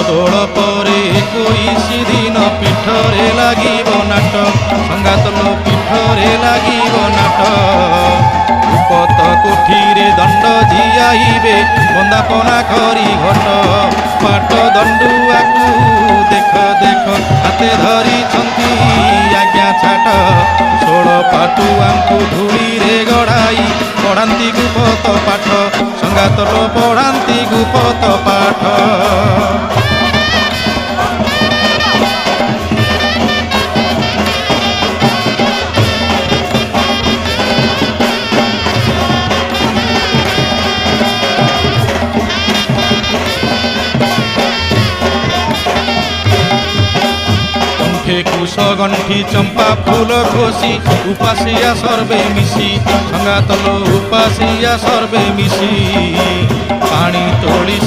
দোল পরে 21 দিন পিঠরে লাগিব নাট সঙ্গাতল পিঠরে লাগিব নাট উপত কোঠিরে দণ্ড ঝিয়াইবে বন্দাপনা করি ঘট পাট দণ্ডুয়াকু দেখ দেখ হাতে ধরিছন্তি আজ্ঞা ছাট 16 পাটুয়াঙ্কু ধূলিরে গড়াই পড়ান্তি গুপত পাঠ সঙ্গাতল পড়ান্তি গুপত পাঠ। কুশ গণ্ঠি চম্পা ফুল ঘোষি উপাসিয়া সর্বে মিশি সঙ্গাতল উপাসিয়া সর্বে মিশি পানি তোড়ি